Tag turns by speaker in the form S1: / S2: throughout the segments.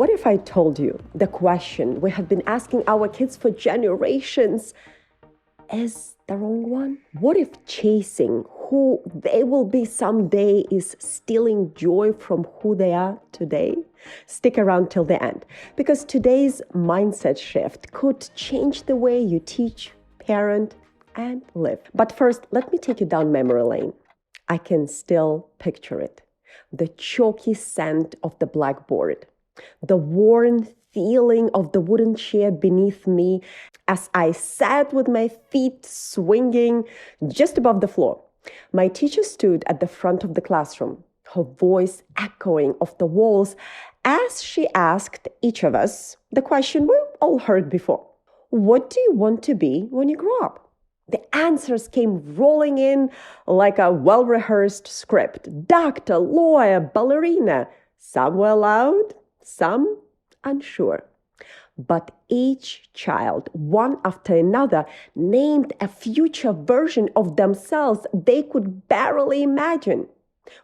S1: What if I told you the question we have been asking our kids for generations is the wrong one? What if chasing who they will be someday is stealing joy from who they are today? Stick around till the end, because today's mindset shift could change the way you teach, parent, and live. But first, let me take you down memory lane. I can still picture it. The chalky scent of the blackboard, the worn feeling of the wooden chair beneath me as I sat with my feet swinging just above the floor. My teacher stood at the front of the classroom, her voice echoing off the walls as she asked each of us the question we all heard before. What do you want to be when you grow up? The answers came rolling in like a well-rehearsed script. Doctor, lawyer, ballerina. Some were loud, some unsure. But each child, one after another, named a future version of themselves they could barely imagine.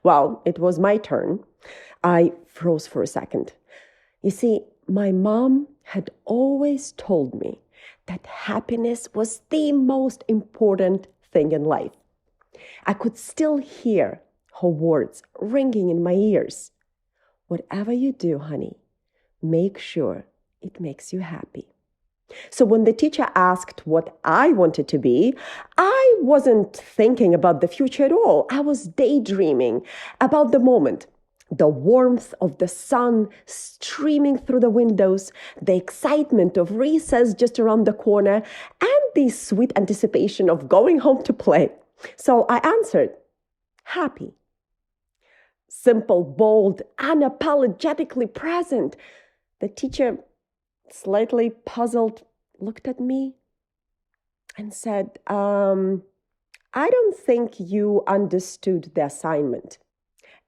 S1: Well, it was my turn. I froze for a second. You see, my mom had always told me that happiness was the most important thing in life. I could still hear her words ringing in my ears. Whatever you do, honey, make sure it makes you happy. So when the teacher asked what I wanted to be, I wasn't thinking about the future at all. I was daydreaming about the moment. The warmth of the sun streaming through the windows, the excitement of recess just around the corner, and the sweet anticipation of going home to play. So I answered, happy. Simple, bold, unapologetically present. The teacher, slightly puzzled, looked at me and said, I don't think you understood the assignment.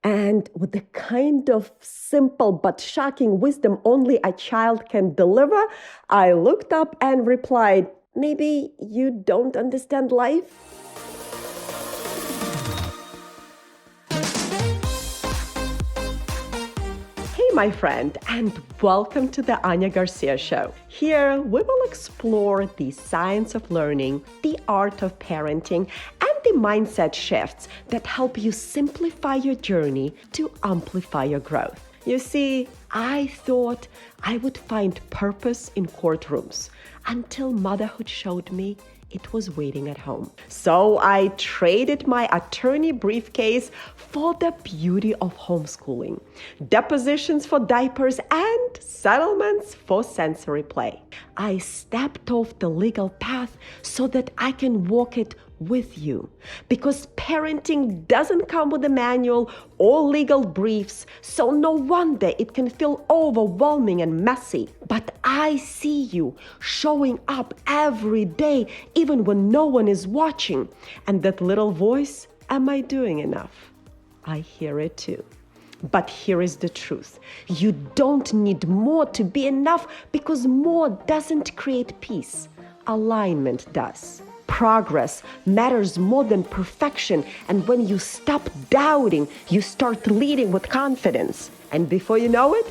S1: And with the kind of simple but shocking wisdom only a child can deliver, I looked up and replied, maybe you don't understand life? Hey, my friend, and welcome to the Anya Garcia Show. Here, we will explore the science of learning, the art of parenting, and the mindset shifts that help you simplify your journey to amplify your growth. You see, I thought I would find purpose in courtrooms until motherhood showed me it was waiting at home. So I traded my attorney briefcase for the beauty of homeschooling, depositions for diapers, and settlements for sensory play. I stepped off the legal path so that I can walk it with you, because parenting doesn't come with a manual or legal briefs, so no wonder it can feel overwhelming and messy. But I see you showing up every day, even when no one is watching. And that little voice, am I doing enough? I hear it too. But here is the truth. You don't need more to be enough, because more doesn't create peace. Alignment does. Progress matters more than perfection, and when you stop doubting, you start leading with confidence. And before you know it,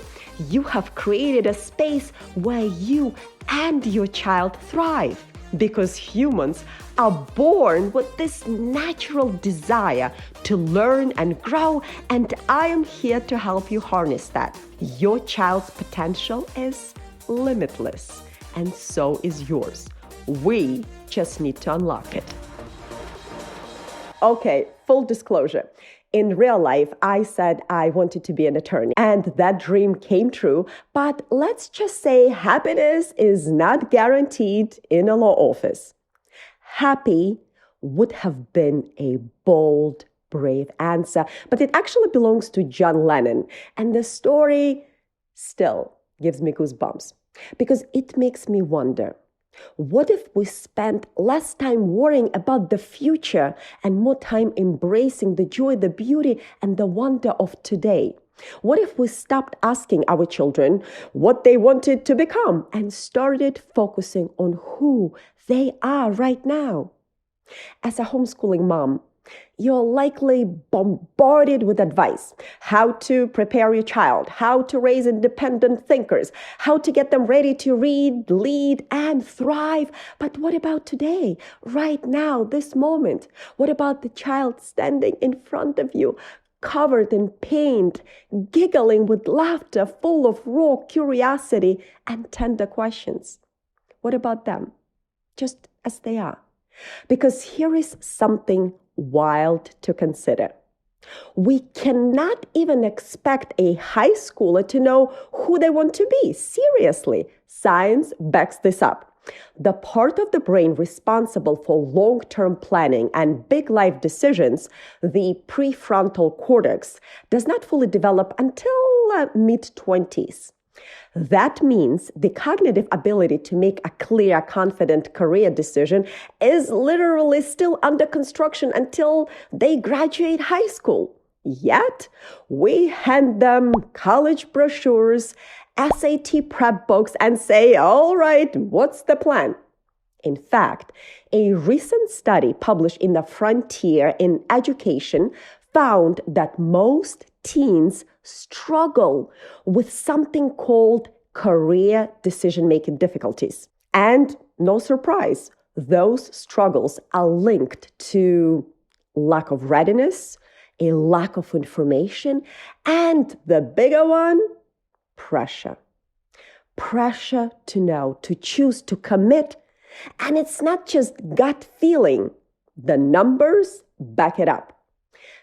S1: you have created a space where you and your child thrive. Because humans are born with this natural desire to learn and grow, and I am here to help you harness that. Your child's potential is limitless, and so is yours. We just need to unlock it. Okay, full disclosure. In real life, I said I wanted to be an attorney, and that dream came true. But let's just say happiness is not guaranteed in a law office. Happy would have been a bold, brave answer, but it actually belongs to John Lennon. And the story still gives me goosebumps, because it makes me wonder, what if we spent less time worrying about the future and more time embracing the joy, the beauty, and the wonder of today? What if we stopped asking our children what they wanted to become and started focusing on who they are right now? As a homeschooling mom, You're likely bombarded with advice: how to prepare your child, how to raise independent thinkers, how to get them ready to read, lead, and thrive. But what about today, right now, this moment? What about the child standing in front of you, covered in paint, giggling with laughter, full of raw curiosity and tender questions? What about them, just as they are? Because here is something wild to consider. We cannot even expect a high schooler to know who they want to be. Seriously, science backs this up. The part of the brain responsible for long-term planning and big life decisions, the prefrontal cortex, does not fully develop until mid-20s. That means the cognitive ability to make a clear, confident career decision is literally still under construction until they graduate high school. Yet, we hand them college brochures, SAT prep books, and say, all right, what's the plan? In fact, a recent study published in the Frontier in Education found that most teens struggle with something called career decision-making difficulties. And no surprise, those struggles are linked to lack of readiness, a lack of information, and the bigger one, pressure. Pressure to know, to choose, to commit. And it's not just gut feeling. The numbers back it up.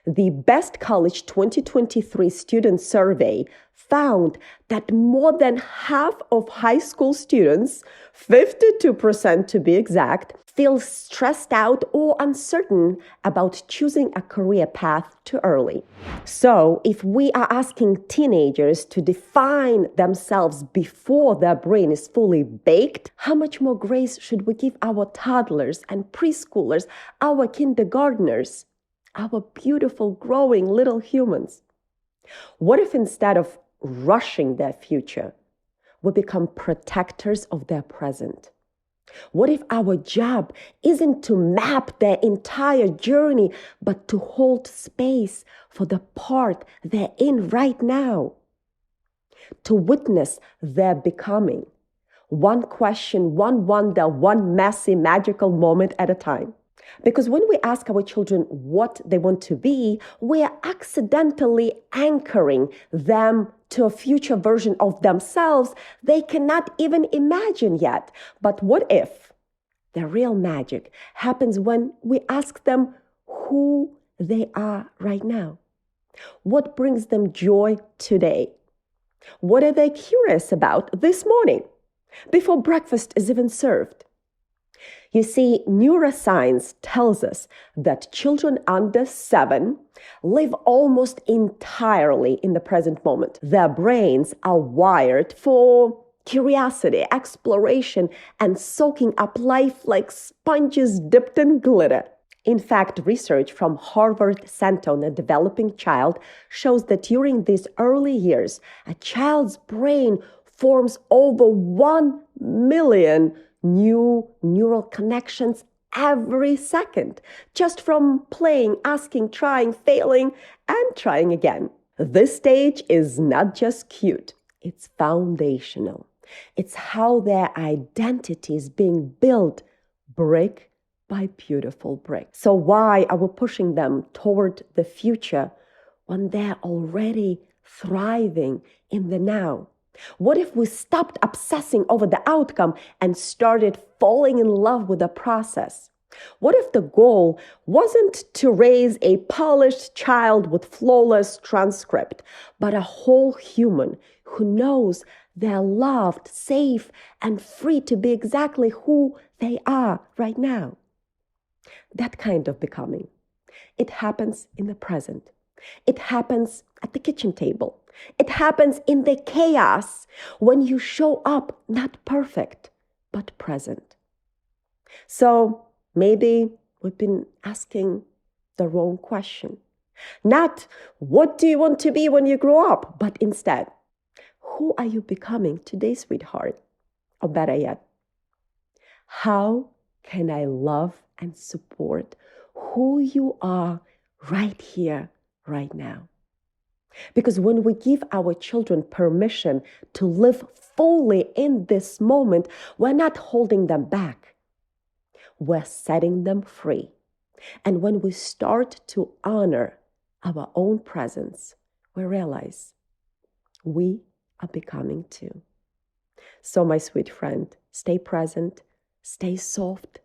S1: The Best College 2023 student survey found that more than half of high school students, 52% to be exact, feel stressed out or uncertain about choosing a career path too early. So, if we are asking teenagers to define themselves before their brain is fully baked, how much more grace should we give our toddlers and preschoolers, our kindergartners, our beautiful, growing little humans? What if instead of rushing their future, we become protectors of their present? What if our job isn't to map their entire journey, but to hold space for the part they're in right now? To witness their becoming, one question, one wonder, one messy, magical moment at a time. Because when we ask our children what they want to be, we are accidentally anchoring them to a future version of themselves they cannot even imagine yet. But what if the real magic happens when we ask them who they are right now? What brings them joy today? What are they curious about this morning, before breakfast is even served? You see, neuroscience tells us that children under 7 live almost entirely in the present moment. Their brains are wired for curiosity, exploration, and soaking up life like sponges dipped in glitter. In fact, research from Harvard Center on a Developing Child shows that during these early years, a child's brain forms over 1 million new neural connections every second, just from playing, asking, trying, failing, and trying again. This stage is not just cute, it's foundational. It's how their identity is being built brick by beautiful brick. So why are we pushing them toward the future when they're already thriving in the now? What if we stopped obsessing over the outcome and started falling in love with the process? What if the goal wasn't to raise a polished child with flawless transcript, but a whole human who knows they're loved, safe, and free to be exactly who they are right now? That kind of becoming. It happens in the present. It happens at the kitchen table. It happens in the chaos when you show up not perfect, but present. So maybe we've been asking the wrong question. Not what do you want to be when you grow up, but instead, who are you becoming today, sweetheart? Or better yet, how can I love and support who you are right here, right now. Because when we give our children permission to live fully in this moment, we're not holding them back. We're setting them free. And when we start to honor our own presence, we realize we are becoming too. So, my sweet friend, stay present, stay soft,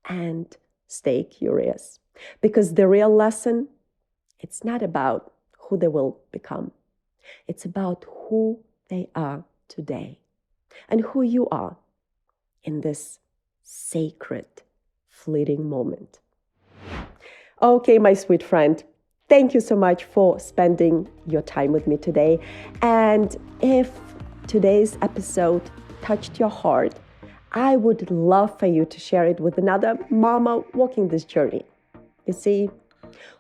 S1: and stay curious. Because the real lesson, it's not about who they will become. It's about who they are today and who you are in this sacred, fleeting moment. Okay, my sweet friend, thank you so much for spending your time with me today. And if today's episode touched your heart, I would love for you to share it with another mama walking this journey. You see,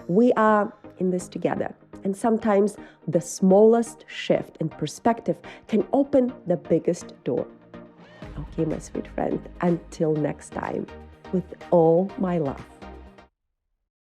S1: we are in this together. And sometimes the smallest shift in perspective can open the biggest door. Okay, my sweet friend, until next time, with all my love.